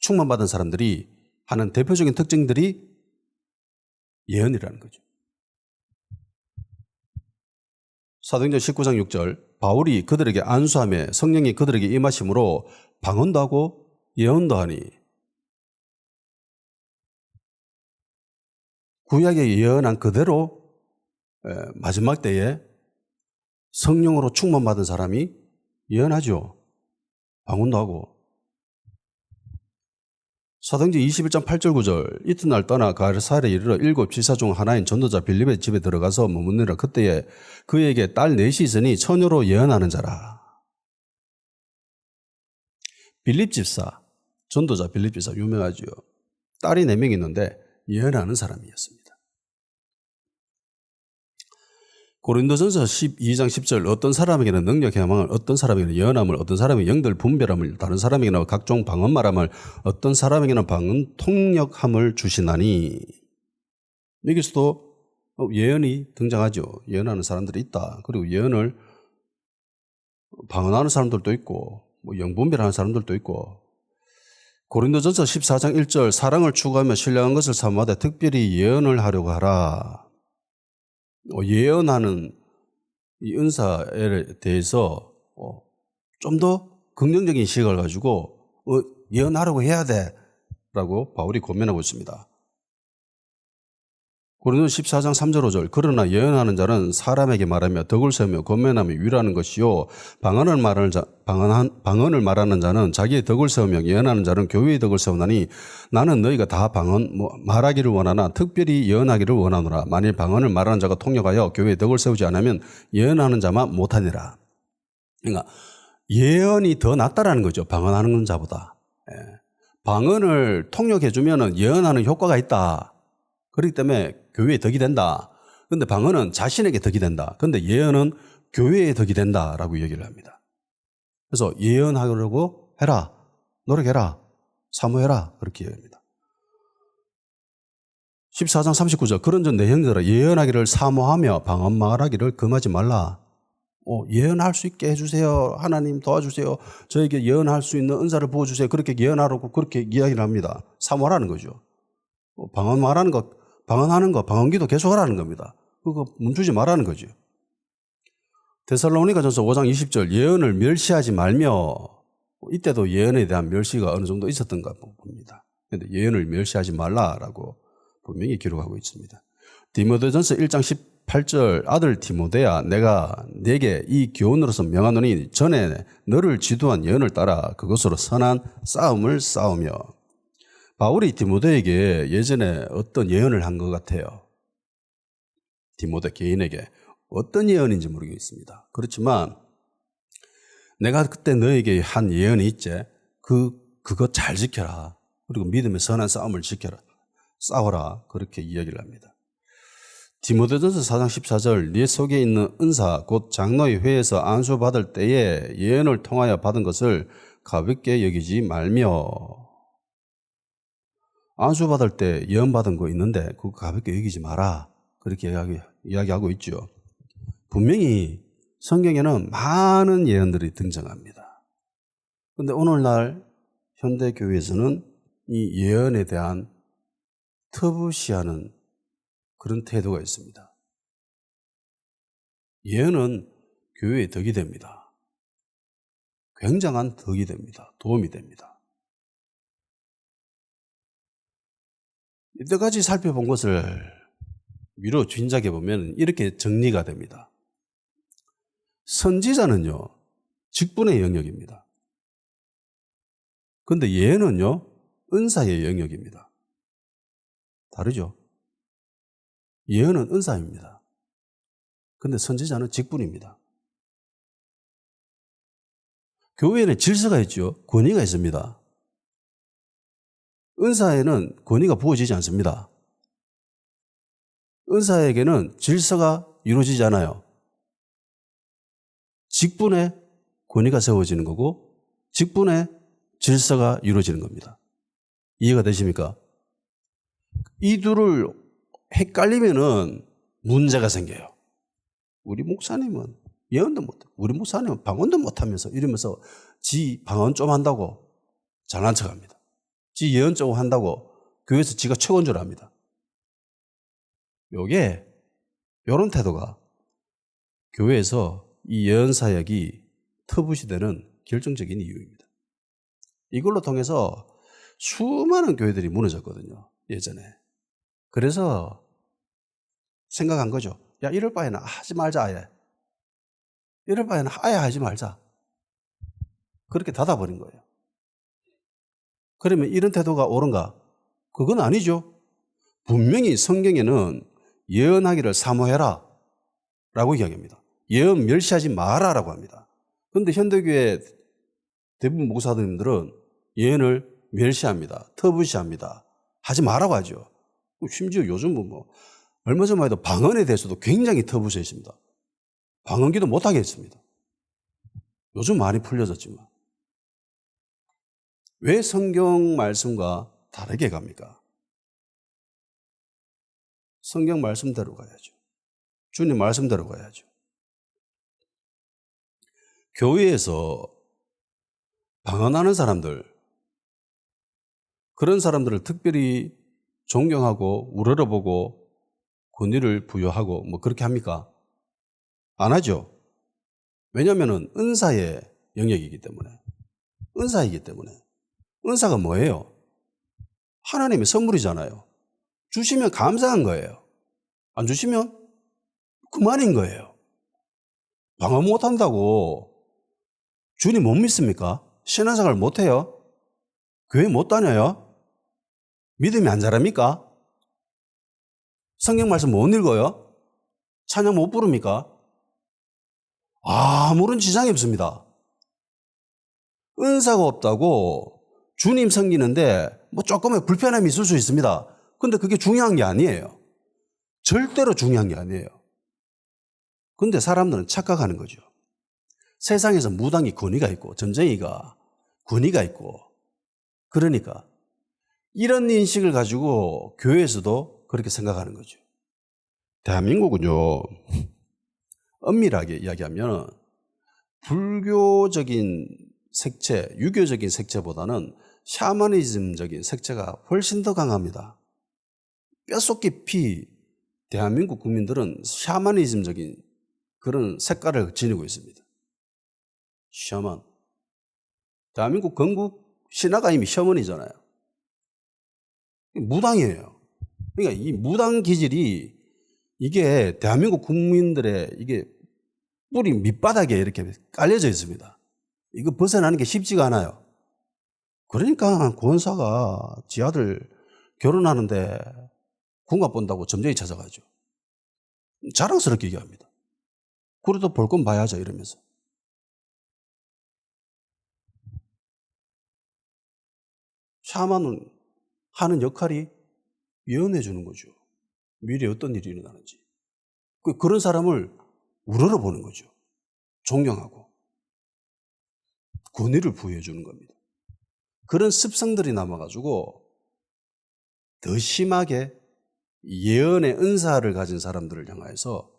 충만받은 사람들이 하는 대표적인 특징들이 예언이라는 거죠. 사도행전 19장 6절, 바울이 그들에게 안수하며 성령이 그들에게 임하심으로 방언도 하고 예언도 하니, 구약에 예언한 그대로 마지막 때에 성령으로 충만받은 사람이 예언하죠. 방언도 하고. 사도행전 21장 8절 9절, 이튿날 떠나 가이사랴에 이르러 7 지사 중 하나인 전도자 빌립의 집에 들어가서 머무느라 그때에 그에게 딸 넷이 있으니 처녀로 예언하는 자라. 빌립 집사, 전도자 빌립 집사 유명하죠. 딸이 4명 있는데 예언하는 사람이었습니다. 고린도전서 12장 10절, 어떤 사람에게는 능력 해망을, 어떤 사람에게는 예언함을, 어떤 사람에게는 영들 분별함을, 다른 사람에게는 각종 방언 말함을, 어떤 사람에게는 방언 통역함을 주시나니. 여기서도 예언이 등장하죠. 예언하는 사람들이 있다. 그리고 예언을 방언하는 사람들도 있고 영 분별하는 사람들도 있고. 고린도전서 14장 1절, 사랑을 추구하며 신령한 것을 사모하되 특별히 예언을 하려고 하라. 예언하는 이 은사에 대해서 좀 더 긍정적인 시각을 가지고 예언하라고 해야 돼 라고 바울이 권면하고 있습니다. 고린도서 14장 3절 5절, 그러나 예언하는 자는 사람에게 말하며 덕을 세우며 권면하며 위로하는 것이요, 방언을 말하는 자는 자기의 덕을 세우며 예언하는 자는 교회의 덕을 세우나니 나는 너희가 다 말하기를 원하나 특별히 예언하기를 원하노라. 만일 방언을 말하는 자가 통역하여 교회의 덕을 세우지 않으면 예언하는 자만 못하니라. 그러니까 예언이 더 낫다라는 거죠. 방언하는 자보다. 방언을 통역해 주면 예언하는 효과가 있다. 그렇기 때문에 교회의 덕이 된다. 그런데 방언은 자신에게 덕이 된다. 그런데 예언은 교회의 덕이 된다라고 얘기를 합니다. 그래서 예언하려고 해라. 노력해라. 사모해라. 그렇게 얘기합니다. 14장 39절, 그런즉 내 형제들아 예언하기를 사모하며 방언 말하기를 금하지 말라. 예언할 수 있게 해주세요. 하나님 도와주세요. 저에게 예언할 수 있는 은사를 부어주세요. 그렇게 예언하라고 그렇게 이야기를 합니다. 사모하라는 거죠. 방언 말하는 것, 방언하는 거, 방언기도 계속하라는 겁니다. 그거 멈추지 말라는 거죠. 데살로니가전서 5장 20절, 예언을 멸시하지 말며 이때도 예언에 대한 멸시가 어느 정도 있었던가 봅니다. 그런데 예언을 멸시하지 말라라고 분명히 기록하고 있습니다. 디모데전서 1장 18절 아들 디모데야 내가 네게 이 교훈으로서 명하노니 전에 너를 지도한 예언을 따라 그것으로 선한 싸움을 싸우며. 바울이 디모데에게 예전에 어떤 예언을 한 것 같아요. 디모데 개인에게 어떤 예언인지 모르겠습니다. 그렇지만 내가 그때 너에게 한 예언이 있지. 그거 잘 지켜라. 그리고 믿음의 선한 싸움을 지켜라. 싸워라. 그렇게 이야기를 합니다. 디모데전서 4장 14절 네 속에 있는 은사 곧 장로의 회에서 안수받을 때에 예언을 통하여 받은 것을 가볍게 여기지 말며. 안수받을 때 예언 받은 거 있는데 그거 가볍게 여기지 마라. 그렇게 이야기하고 있죠. 분명히 성경에는 많은 예언들이 등장합니다. 그런데 오늘날 현대교회에서는 이 예언에 대한 터부시하는 그런 태도가 있습니다. 예언은 교회에 덕이 됩니다. 굉장한 덕이 됩니다. 도움이 됩니다. 이때까지 살펴본 것을 위로 진작해 보면 이렇게 정리가 됩니다. 선지자는요, 직분의 영역입니다. 그런데 예언은요, 은사의 영역입니다. 다르죠? 예언은 은사입니다. 그런데 선지자는 직분입니다. 교회에는 질서가 있죠. 권위가 있습니다. 은사에는 권위가 부어지지 않습니다. 은사에게는 질서가 이루어지지 않아요. 직분에 권위가 세워지는 거고 직분에 질서가 이루어지는 겁니다. 이해가 되십니까? 이 둘을 헷갈리면은 문제가 생겨요. 우리 목사님은 예언도 못해. 우리 목사님은 방언도 못하면서 이러면서 지 방언 좀 한다고 잘난 척합니다. 지 예언 좀 한다고 교회에서 지가 최고인 줄 압니다. 요게 요런 태도가 교회에서 이 예언 사역이 터부시되는 결정적인 이유입니다. 이걸로 통해서 수많은 교회들이 무너졌거든요. 예전에. 그래서 생각한 거죠. 야, 이럴 바에는 하지 말자, 아예. 이럴 바에는 아예 하지 말자. 그렇게 닫아버린 거예요. 그러면 이런 태도가 옳은가? 그건 아니죠. 분명히 성경에는 예언하기를 사모해라 라고 이야기합니다. 예언 멸시하지 마라라고 합니다. 그런데 현대교회 대부분 목사님들은 예언을 멸시합니다. 터부시합니다. 하지 마라고 하죠. 심지어 요즘은 얼마 전만 해도 방언에 대해서도 굉장히 터부시해 있습니다. 방언기도 못하게 했습니다. 요즘 많이 풀려졌지만. 왜 성경 말씀과 다르게 갑니까? 성경 말씀대로 가야죠. 주님 말씀대로 가야죠. 교회에서 방언하는 사람들, 그런 사람들을 특별히 존경하고 우러러보고 권위를 부여하고 그렇게 합니까? 안 하죠. 왜냐하면 은사의 영역이기 때문에. 은사이기 때문에. 은사가 뭐예요? 하나님의 선물이잖아요. 주시면 감사한 거예요. 안 주시면 그만인 거예요. 방언 못한다고 주님 못 믿습니까? 신앙생활 못해요? 교회 못 다녀요? 믿음이 안 자랍니까? 성경 말씀 못 읽어요? 찬양 못 부릅니까? 아무런 지장이 없습니다. 은사가 없다고 주님 섬기는데 조금의 불편함이 있을 수 있습니다. 근데 그게 중요한 게 아니에요. 절대로 중요한 게 아니에요. 근데 사람들은 착각하는 거죠. 세상에서 무당이 권위가 있고 점쟁이가 권위가 있고 그러니까 이런 인식을 가지고 교회에서도 그렇게 생각하는 거죠. 대한민국은요, 엄밀하게 이야기하면 불교적인 색채, 유교적인 색채보다는 샤머니즘적인 색채가 훨씬 더 강합니다. 뼛속 깊이 대한민국 국민들은 샤머니즘적인 그런 색깔을 지니고 있습니다. 샤먼. 대한민국 건국 신화가 이미 셔먼이잖아요. 무당이에요. 그러니까 이 무당 기질이 이게 대한민국 국민들의 이게 뿌리 밑바닥에 이렇게 깔려져 있습니다. 이거 벗어나는 게 쉽지가 않아요. 그러니까 권사가 지 아들 결혼하는데 궁합 본다고 점쟁이 찾아가죠. 자랑스럽게 얘기합니다. 그래도 볼 건 봐야죠 이러면서. 샤만은 하는 역할이 예언해 주는 거죠. 미래에 어떤 일이 일어나는지. 그런 사람을 우러러보는 거죠. 존경하고 권위를 부여해 주는 겁니다. 그런 습성들이 남아가지고 더 심하게 예언의 은사를 가진 사람들을 향해서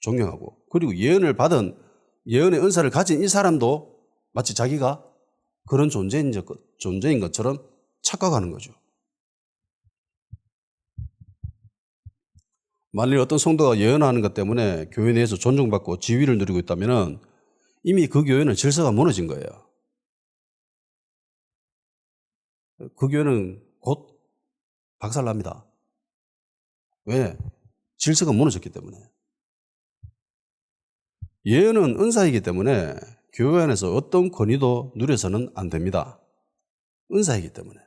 존경하고, 그리고 예언을 받은 예언의 은사를 가진 이 사람도 마치 자기가 그런 존재인 것처럼 착각하는 거죠. 만일 어떤 성도가 예언하는 것 때문에 교회 내에서 존중받고 지위를 누리고 있다면 이미 그 교회는 질서가 무너진 거예요. 그 교회는 곧 박살납니다. 왜? 질서가 무너졌기 때문에. 예언은 은사이기 때문에 교회 안에서 어떤 권위도 누려서는 안 됩니다. 은사이기 때문에.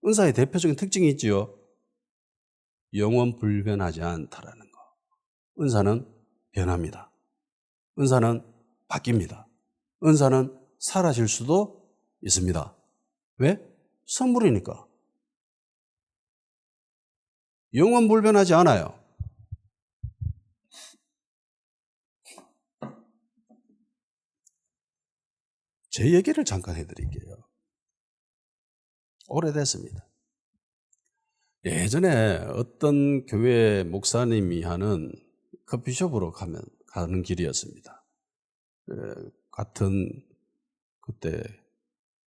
은사의 대표적인 특징이 있지요. 영원 불변하지 않다라는 거. 은사는 변합니다. 은사는 바뀝니다. 은사는 사라질 수도 있습니다. 왜? 선물이니까. 영원 불변하지 않아요. 제 얘기를 잠깐 해드릴게요. 오래됐습니다. 예전에 어떤 교회 목사님이 하는 커피숍으로 가는 길이었습니다. 같은 그때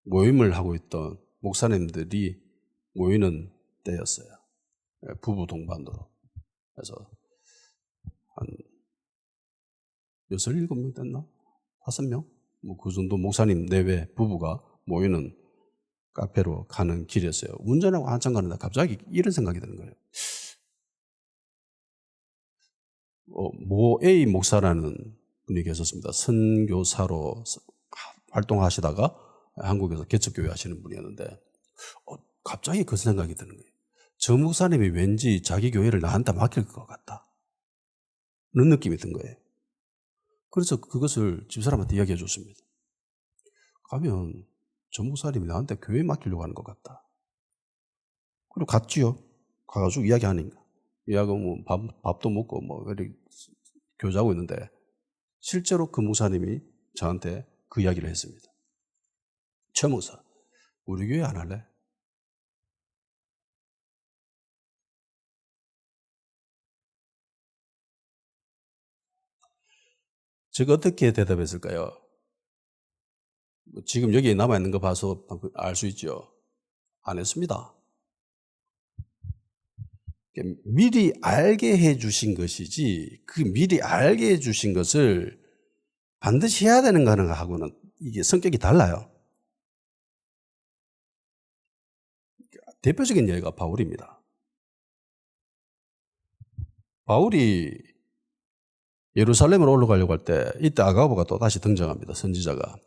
모임을 하고 있던 목사님들이 모이는 때였어요. 부부 동반으로. 그래서 한 6, 7명 됐나? 5명? 뭐 그 정도 목사님 내외 부부가 모이는 카페로 가는 길이었어요. 운전하고 한참 가는데 갑자기 이런 생각이 드는 거예요. 모 A 목사라는 분이 계셨습니다. 선교사로 활동하시다가 한국에서 개척교회 하시는 분이었는데 갑자기 그 생각이 드는 거예요. 저 목사님이 왠지 자기 교회를 나한테 맡길 것 같다. 그런 느낌이 든 거예요. 그래서 그것을 집사람한테 이야기해 줬습니다. 가면 저 목사님이 나한테 교회 맡기려고 하는 것 같다. 그리고 갔지요. 가가지고 이야기하니까. 이야기하면 밥도 먹고 이렇게 교제하고 있는데 실제로 그 목사님이 저한테 그 이야기를 했습니다. 최 목사, 우리 교회 안 할래? 제가 어떻게 대답했을까요? 지금 여기에 남아있는 거 봐서 알 수 있죠. 안 했습니다. 미리 알게 해 주신 것이지 그 미리 알게 해 주신 것을 반드시 해야 되는 거는 하고는 이게 성격이 달라요. 대표적인 예가 바울입니다. 바울이 예루살렘으로 올라가려고 할 때 이때 아가보가 또 다시 등장합니다. 선지자가.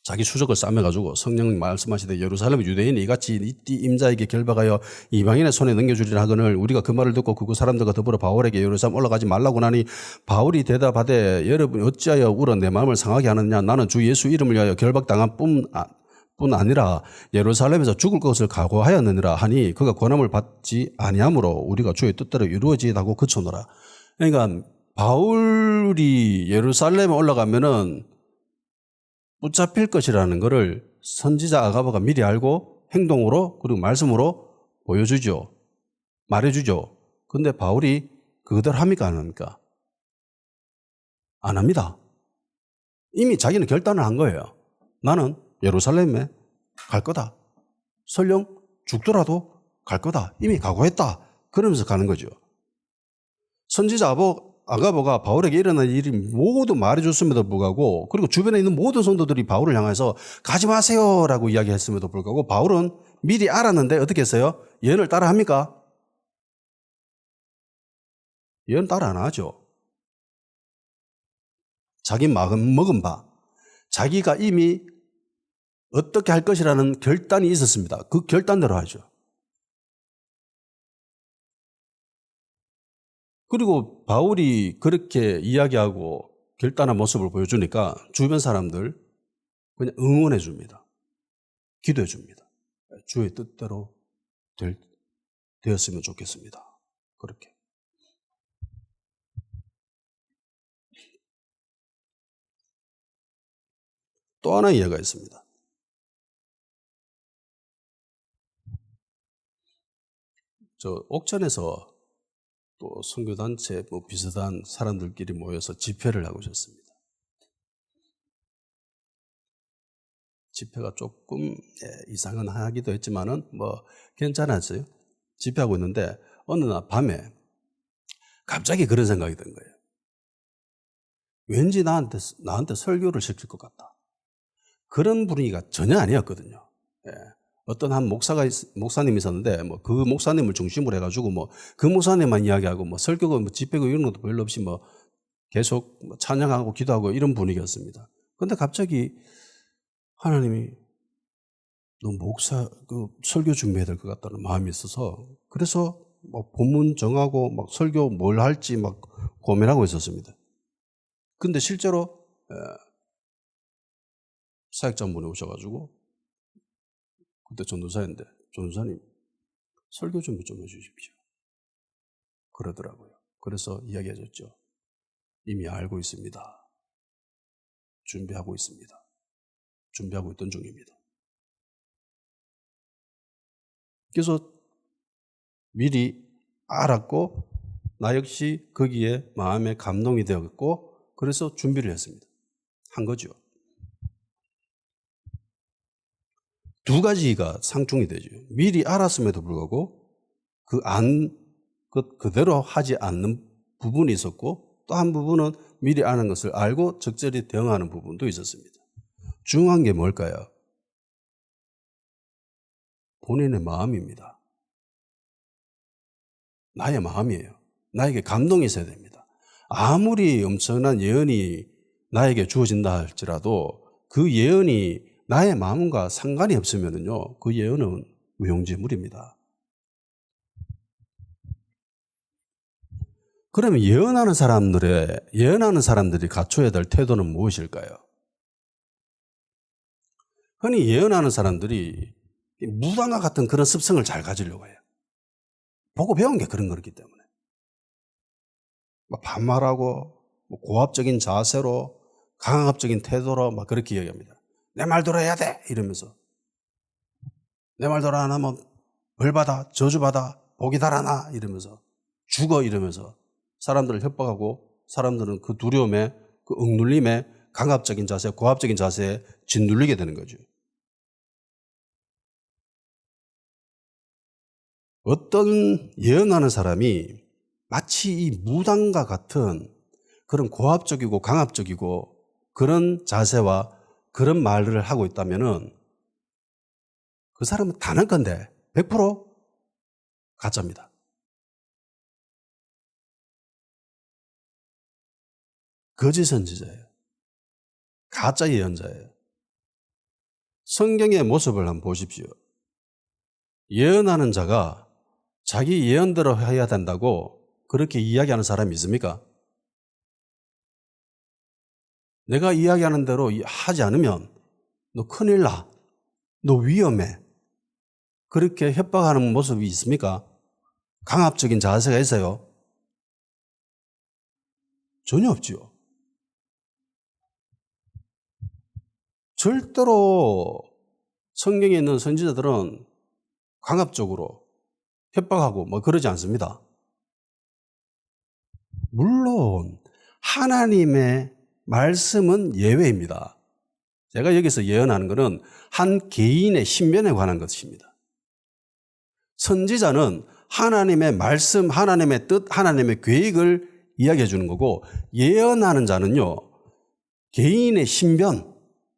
자기 수적을 싸매가지고 성령 말씀하시되 예루살렘 유대인이 이같이 이띠 임자에게 결박하여 이방인의 손에 넘겨주리라 하거늘 우리가 그 말을 듣고 그곳 사람들과 더불어 바울에게 예루살렘 올라가지 말라고 하니 바울이 대답하되 여러분 어찌하여 울어 내 마음을 상하게 하느냐 나는 주 예수 이름을 위하여 결박당한 뿐 아니라 예루살렘에서 죽을 것을 각오하였느니라 하니 그가 권함을 받지 아니하므로 우리가 주의 뜻대로 이루어지다고 그쳐노라. 그러니까 바울이 예루살렘에 올라가면은 붙잡힐 것이라는 것을 선지자 아가보가 미리 알고 행동으로 그리고 말씀으로 보여주죠. 말해주죠. 그런데 바울이 그대로 합니까 안 합니까? 안 합니다. 이미 자기는 결단을 한 거예요. 나는 예루살렘에 갈 거다. 설령 죽더라도 갈 거다. 이미 각오했다. 그러면서 가는 거죠. 선지자 아가보가 바울에게 일어난 일이 모두 말해줬음에도 불구하고, 그리고 주변에 있는 모든 성도들이 바울을 향해서 가지 마세요라고 이야기했음에도 불구하고 바울은 미리 알았는데 어떻게 했어요? 예언을 따라 합니까? 예언 따라 안 하죠. 자기 마음 먹은 바, 자기가 이미 어떻게 할 것이라는 결단이 있었습니다. 그 결단대로 하죠. 그리고 바울이 그렇게 이야기하고 결단한 모습을 보여주니까 주변 사람들 그냥 응원해 줍니다. 기도해 줍니다. 주의 뜻대로 되었으면 좋겠습니다. 그렇게. 또 하나의 예가 있습니다. 저 옥천에서 또 선교단체 뭐 비슷한 사람들끼리 모여서 집회를 하고 있었습니다. 집회가 조금 이상은 하기도 했지만은 뭐 괜찮았어요. 집회하고 있는데 어느 날 밤에 갑자기 그런 생각이 든 거예요. 왠지 나한테 설교를 시킬 것 같다. 그런 분위기가 전혀 아니었거든요. 어떤 한 목사님이 있었는데, 뭐, 그 목사님을 중심으로 해가지고, 뭐, 그 목사님만 이야기하고, 뭐, 설교고, 뭐, 집회고 이런 것도 별로 없이, 뭐, 계속 뭐 찬양하고 기도하고 이런 분위기였습니다. 그런데 갑자기 하나님이 너 설교 준비해야 될 것 같다는 마음이 있어서, 그래서 뭐, 본문 정하고, 막, 설교 뭘 할지 막 고민하고 있었습니다. 근데 실제로, 사역자분이 오셔가지고, 그때 전도사인데, 전도사님, 설교 준비 좀 해주십시오. 그러더라고요. 그래서 이야기해줬죠. 이미 알고 있습니다. 준비하고 있습니다. 준비하고 있던 중입니다. 그래서 미리 알았고, 나 역시 거기에 마음에 감동이 되었고, 그래서 준비를 했습니다. 한 거죠. 두 가지가 상충이 되죠. 미리 알았음에도 불구하고 그대로 하지 않는 부분이 있었고 또 한 부분은 미리 아는 것을 알고 적절히 대응하는 부분도 있었습니다. 중요한 게 뭘까요? 본인의 마음입니다. 나의 마음이에요. 나에게 감동이 있어야 됩니다. 아무리 엄청난 예언이 나에게 주어진다 할지라도 그 예언이 나의 마음과 상관이 없으면요, 그 예언은 무용지물입니다. 그러면 예언하는 사람들이 갖춰야 될 태도는 무엇일까요? 흔히 예언하는 사람들이 무당과 같은 그런 습성을 잘 가지려고 해요. 보고 배운 게 그런 거기 때문에. 막 반말하고, 고압적인 자세로, 강압적인 태도로 막 그렇게 이야기합니다. 내 말 들어야 돼! 이러면서. 내 말 들어 안 하면 벌받아, 저주받아, 복이 달아나! 이러면서. 죽어! 이러면서. 사람들을 협박하고 사람들은 그 두려움에, 그 억눌림에, 강압적인 자세, 고압적인 자세에 짓눌리게 되는 거죠. 어떤 예언하는 사람이 마치 이 무당과 같은 그런 고압적이고 강압적이고 그런 자세와 그런 말을 하고 있다면은 그 사람은 단한 건데 100% 가짜입니다. 거짓 선지자예요. 가짜 예언자예요. 성경의 모습을 한번 보십시오. 예언하는 자가 자기 예언대로 해야 된다고 그렇게 이야기하는 사람이 있습니까? 내가 이야기하는 대로 하지 않으면 너 큰일 나. 너 위험해. 그렇게 협박하는 모습이 있습니까? 강압적인 자세가 있어요? 전혀 없지요. 절대로 성경에 있는 선지자들은 강압적으로 협박하고 뭐 그러지 않습니다. 물론 하나님의 말씀은 예외입니다. 제가 여기서 예언하는 것은 한 개인의 신변에 관한 것입니다. 선지자는 하나님의 말씀, 하나님의 뜻, 하나님의 계획을 이야기해 주는 거고, 예언하는 자는요, 개인의 신변,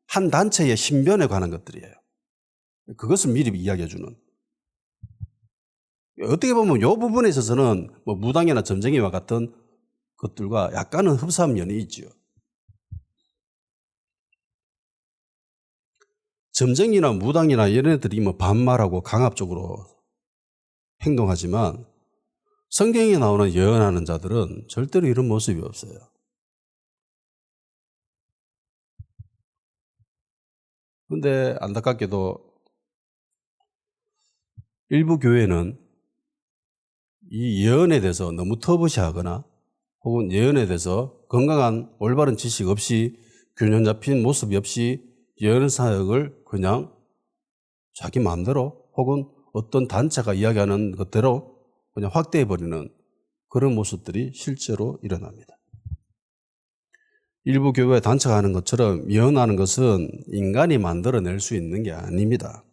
한 단체의 신변에 관한 것들이에요. 그것을 미리 이야기해 주는. 어떻게 보면 이 부분에 있어서는 뭐 무당이나 점쟁이와 같은 것들과 약간은 흡사한 면이 있죠. 점쟁이나 무당이나 이런 애들이 뭐 반말하고 강압적으로 행동하지만 성경에 나오는 예언하는 자들은 절대로 이런 모습이 없어요. 그런데 안타깝게도 일부 교회는 이 예언에 대해서 너무 터부시하거나 혹은 예언에 대해서 건강한 올바른 지식 없이 균형 잡힌 모습이 없이 예언 사역을 그냥 자기 마음대로 혹은 어떤 단체가 이야기하는 것대로 그냥 확대해버리는 그런 모습들이 실제로 일어납니다. 일부 교회 단체가 하는 것처럼 예언하는 것은 인간이 만들어낼 수 있는 게 아닙니다.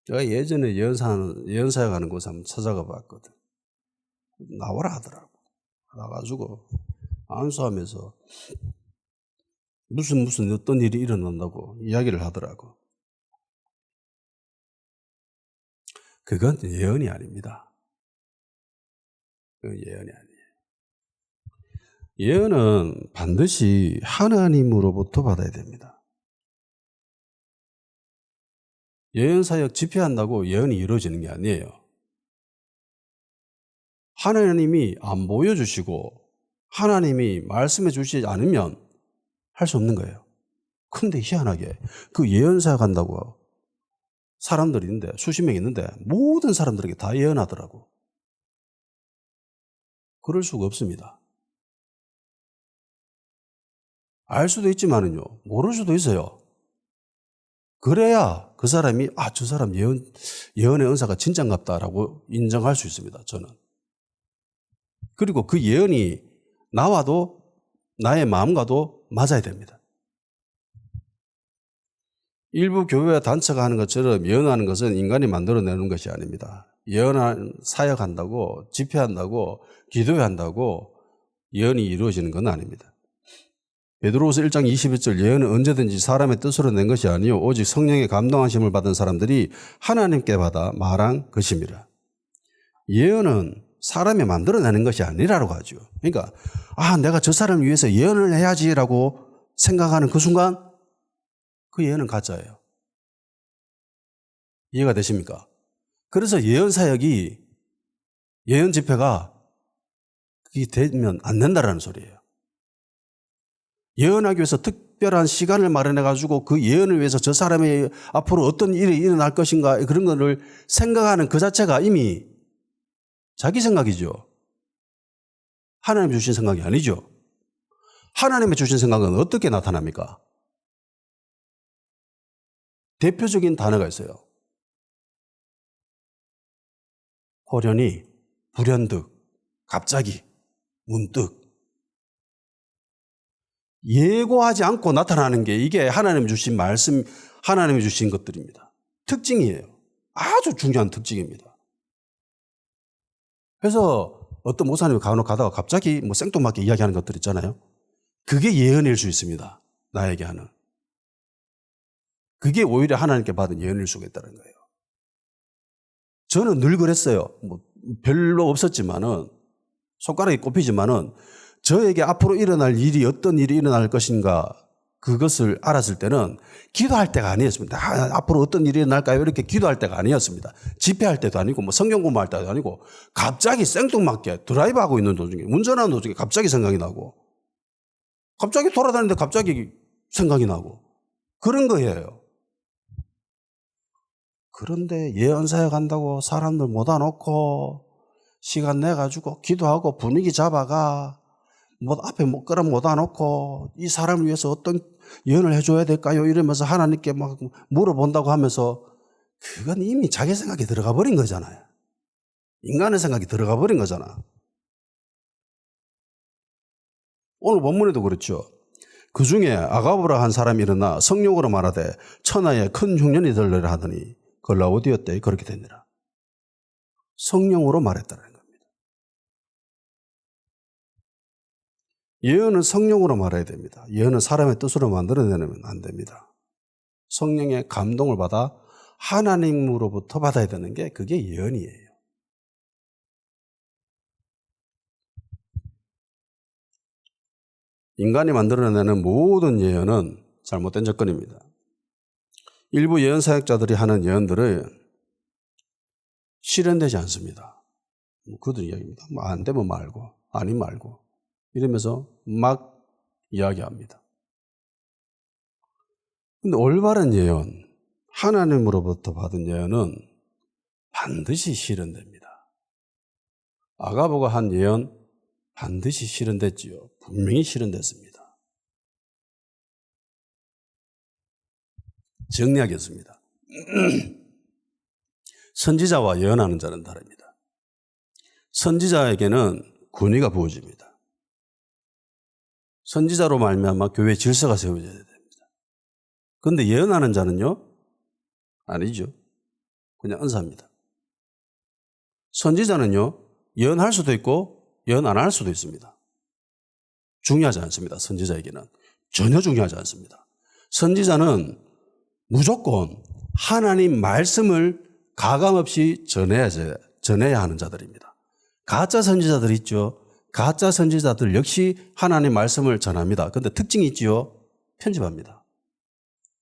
제가 예전에 예언사역 하는 곳에 한번 찾아가 봤거든. 나오라 하더라고. 나가지고 안수하면서 무슨 어떤 일이 일어난다고 이야기를 하더라고. 그건 예언이 아닙니다. 그건 예언이 아니에요. 예언은 반드시 하나님으로부터 받아야 됩니다. 예언 사역 집회한다고 예언이 이루어지는 게 아니에요. 하나님이 안 보여주시고 하나님이 말씀해 주시지 않으면 할 수 없는 거예요. 근데 희한하게 그 예언 사역 한다고 사람들이 있는데 수십 명 있는데 모든 사람들에게 다 예언하더라고. 그럴 수가 없습니다. 알 수도 있지만은요, 모를 수도 있어요. 그래야 그 사람이 저 사람 예언의 은사가 진짠갑다라고 인정할 수 있습니다. 저는. 그리고 그 예언이 나와도 나의 마음과도 맞아야 됩니다. 일부 교회와 단체가 하는 것처럼 예언하는 것은 인간이 만들어내는 것이 아닙니다. 예언한 사역한다고 집회한다고 기도한다고 예언이 이루어지는 건 아닙니다. 베드로후서 1장 21절 예언은 언제든지 사람의 뜻으로 낸 것이 아니요 오직 성령의 감동하심을 받은 사람들이 하나님께 받아 말한 것입니다. 예언은 사람이 만들어내는 것이 아니라고 하죠. 그러니까 내가 저 사람을 위해서 예언을 해야지라고 생각하는 그 순간 그 예언은 가짜예요. 이해가 되십니까? 그래서 예언 사역이 예언 집회가 그게 되면 안 된다라는 소리예요. 예언하기 위해서 특별한 시간을 마련해 가지고 그 예언을 위해서 저 사람이 앞으로 어떤 일이 일어날 것인가 그런 거를 생각하는 그 자체가 이미 자기 생각이죠. 하나님 주신 생각이 아니죠. 하나님의 주신 생각은 어떻게 나타납니까? 대표적인 단어가 있어요. 호련히, 불현득, 갑자기, 문득. 예고하지 않고 나타나는 게 이게 하나님이 주신 말씀, 하나님이 주신 것들입니다. 특징이에요. 아주 중요한 특징입니다. 그래서 어떤 목사님이 간혹 가다가 갑자기 생뚱맞게 이야기하는 것들 있잖아요. 그게 예언일 수 있습니다. 나에게 하는. 그게 오히려 하나님께 받은 예언일 수가 있다는 거예요. 저는 늘 그랬어요. 별로 없었지만은, 손가락이 꼽히지만은, 저에게 앞으로 일어날 일이 어떤 일이 일어날 것인가, 그것을 알았을 때는 기도할 때가 아니었습니다. 앞으로 어떤 일이 일어날까요? 이렇게 기도할 때가 아니었습니다. 집회할 때도 아니고, 성경 공부할 때도 아니고, 갑자기 생뚱맞게 드라이브하고 있는 도중에, 운전하는 도중에 갑자기 생각이 나고, 갑자기 돌아다니는데 갑자기 생각이 나고, 그런 거예요. 그런데 예언사역 한다고 사람들 모아 놓고 시간 내가지고 기도하고 분위기 잡아가 앞에 끌어모아 놓고 이 사람을 위해서 어떤 예언을 해줘야 될까요? 이러면서 하나님께 막 물어본다고 하면서 그건 이미 자기 생각이 들어가 버린 거잖아요. 인간의 생각이 들어가 버린 거잖아. 오늘 본문에도 그렇죠. 그 중에 아가보라 한 사람이 일어나 성령으로 말하되 천하에 큰 흉년이 들리라 하더니 글라우디오 때 그렇게 되니라. 성령으로 말했다는 겁니다. 예언은 성령으로 말해야 됩니다. 예언은 사람의 뜻으로 만들어내면 안 됩니다. 성령의 감동을 받아 하나님으로부터 받아야 되는 게 그게 예언이에요. 인간이 만들어내는 모든 예언은 잘못된 접근입니다. 일부 예언 사역자들이 하는 예언들은 실현되지 않습니다. 그들 이야기입니다. 안 되면 말고, 아니면 말고 이러면서 막 이야기합니다. 근데 올바른 예언, 하나님으로부터 받은 예언은 반드시 실현됩니다. 아가보가 한 예언 반드시 실현됐지요. 분명히 실현됐습니다. 정리하겠습니다. 선지자와 예언하는 자는 다릅니다. 선지자에게는 권위가 부어집니다. 선지자로 말미암아 교회 질서가 세워져야 됩니다. 그런데 예언하는 자는요? 아니죠. 그냥 은사입니다. 선지자는요, 예언할 수도 있고 예언 안 할 수도 있습니다. 중요하지 않습니다. 선지자에게는 전혀 중요하지 않습니다. 선지자는 무조건 하나님 말씀을 가감없이 전해야 하는 자들입니다. 가짜 선지자들 있죠. 가짜 선지자들 역시 하나님 말씀을 전합니다. 그런데 특징이 있지요. 편집합니다.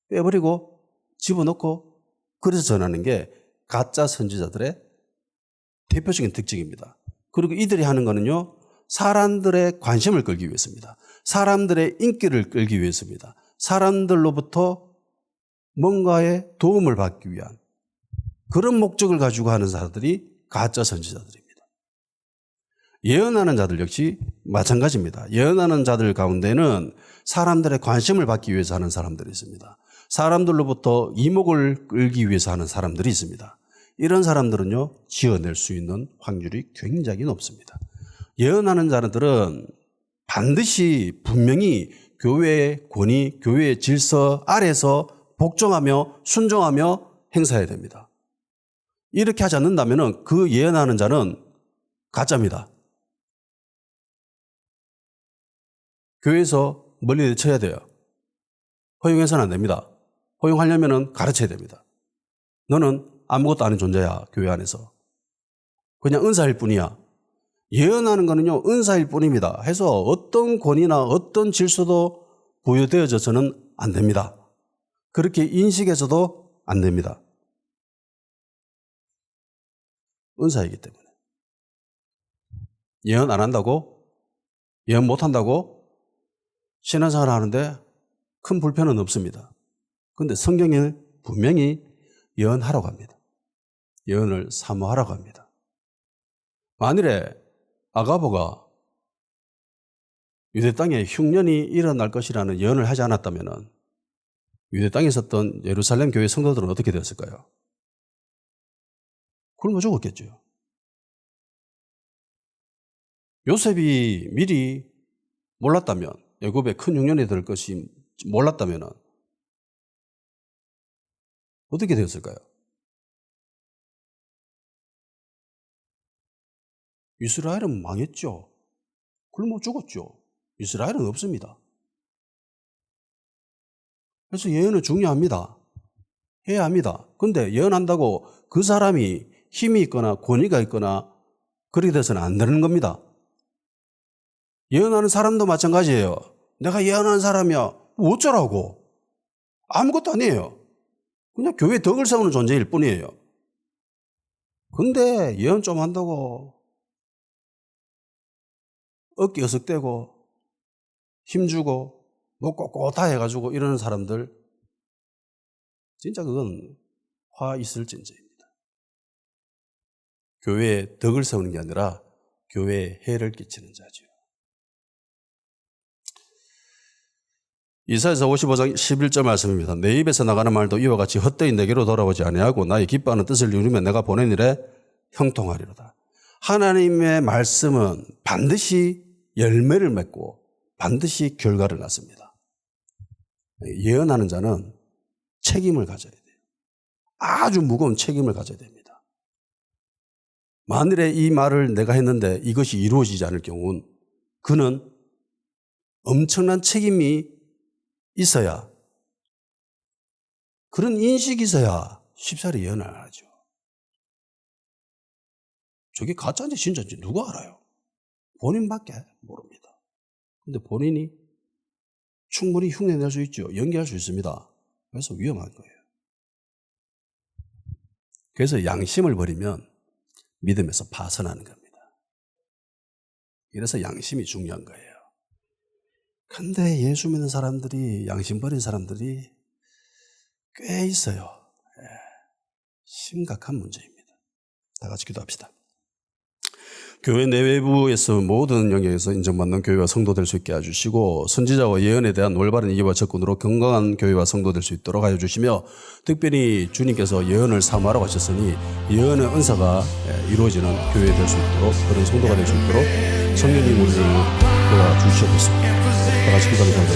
빼버리고 집어넣고 그래서 전하는 게 가짜 선지자들의 대표적인 특징입니다. 그리고 이들이 하는 거는요, 사람들의 관심을 끌기 위해서입니다. 사람들의 인기를 끌기 위해서입니다. 사람들로부터 뭔가의 도움을 받기 위한 그런 목적을 가지고 하는 사람들이 가짜 선지자들입니다. 예언하는 자들 역시 마찬가지입니다. 예언하는 자들 가운데는 사람들의 관심을 받기 위해서 하는 사람들이 있습니다. 사람들로부터 이목을 끌기 위해서 하는 사람들이 있습니다. 이런 사람들은요, 지어낼 수 있는 확률이 굉장히 높습니다. 예언하는 자들은 반드시 분명히 교회의 권위, 교회의 질서 아래서 복종하며 순종하며 행사해야 됩니다. 이렇게 하지 않는다면 그 예언하는 자는 가짜입니다. 교회에서 멀리 내쳐야 돼요. 허용해서는 안 됩니다. 허용하려면 가르쳐야 됩니다. 너는 아무것도 아닌 존재야, 교회 안에서. 그냥 은사일 뿐이야. 예언하는 거는요, 은사일 뿐입니다. 해서 어떤 권위나 어떤 질서도 부여되어져서는 안 됩니다. 그렇게 인식해서도 안 됩니다. 은사이기 때문에. 예언 안 한다고? 예언 못 한다고? 신앙생활 하는데 큰 불편은 없습니다. 그런데 성경에 분명히 예언하라고 합니다. 예언을 사모하라고 합니다. 만일에 아가보가 유대 땅에 흉년이 일어날 것이라는 예언을 하지 않았다면 유대 땅에 있었던 예루살렘 교회 성도들은 어떻게 되었을까요? 굶어 죽었겠죠. 요셉이 미리 몰랐다면, 애굽에 큰 흉년이 될 것이 몰랐다면 어떻게 되었을까요? 이스라엘은 망했죠. 굶어 죽었죠. 이스라엘은 없습니다. 그래서 예언은 중요합니다. 해야 합니다. 그런데 예언한다고 그 사람이 힘이 있거나 권위가 있거나 그렇게 돼서는 안 되는 겁니다. 예언하는 사람도 마찬가지예요. 내가 예언하는 사람이야. 어쩌라고? 아무것도 아니에요. 그냥 교회 덕을 세우는 존재일 뿐이에요. 근데 예언 좀 한다고 어깨 어석대고 힘주고 뭐 꼿꼿하 해가지고 이러는 사람들 진짜 그건 화 있을 진짜입니다. 교회에 덕을 세우는 게 아니라 교회에 해를 끼치는 자죠. 이사야서 55장 11절 말씀입니다. 내 입에서 나가는 말도 이와 같이 헛되이 내게로 돌아오지 아니하고 나의 기뻐하는 뜻을 이루면 내가 보낸 일에 형통하리로다. 하나님의 말씀은 반드시 열매를 맺고 반드시 결과를 낳습니다. 예언하는 자는 책임을 가져야 돼요. 아주 무거운 책임을 가져야 됩니다. 만일에 이 말을 내가 했는데 이것이 이루어지지 않을 경우는 그는 엄청난 책임이 있어야, 그런 인식이 있어야 쉽사리 예언을 안 하죠. 저게 가짜인지 진짜인지 누가 알아요? 본인밖에 모릅니다. 근데 본인이 충분히 흉내낼 수 있죠. 연기할 수 있습니다. 그래서 위험한 거예요. 그래서 양심을 버리면 믿음에서 파선하는 겁니다. 이래서 양심이 중요한 거예요. 근데 예수 믿는 사람들이, 양심 버린 사람들이 꽤 있어요. 심각한 문제입니다. 다 같이 기도합시다. 교회 내외부에서 모든 영역에서 인정받는 교회와 성도 될 수 있게 해주시고, 선지자와 예언에 대한 올바른 이해와 접근으로 건강한 교회와 성도 될 수 있도록 하여 주시며, 특별히 주님께서 예언을 사모하라고 하셨으니 예언의 은사가 이루어지는 교회 될 수 있도록, 그런 성도가 될 수 있도록 성령님 우리를 도와주시옵소서. 다 같이 기도하면서